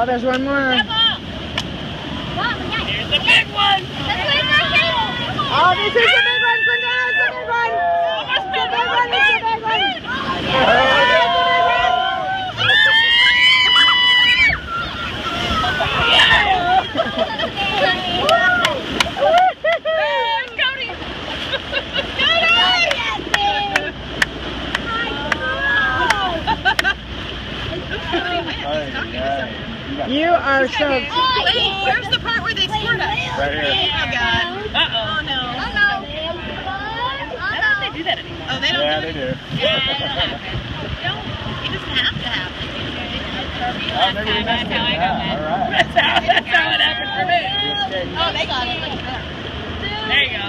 Oh, there's one more. Here's the big one. Oh, this is the big one, Quintana. It's the big one. It's the big one. It's the big one. You are so cute. Wait, where's the part where they squirt us? Right here. Oh, God. Uh-oh. Oh, no. I don't think they do that anymore. Oh, they don't Yeah, do they it? do. It doesn't have to happen. Oh, maybe we missed it. how I got Yeah, that. all right. That's how it happened for me. Good skate. Oh, they got it. Look at that. There you go.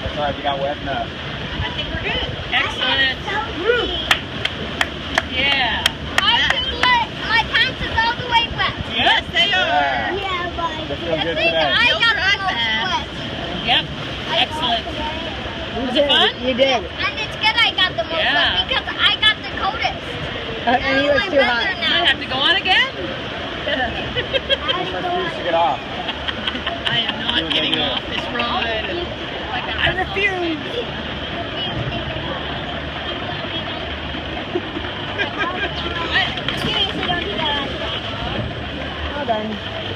That's all right, we got wet enough. I think we're good. Excellent. Yeah. My pants is all the way wet. Yes, they are. Yeah. Yeah, They feel but good I think today. I You'll got dry the most fast. wet. Yep. Excellent. You Was it fun? You did. And it's good I got the most Yeah. wet because I got the coldest. And he was my too brother hot. I now. have to go on again? Just refuse to get off. I am not getting off this ride. I refuse. Seriously, don't do that. Well done.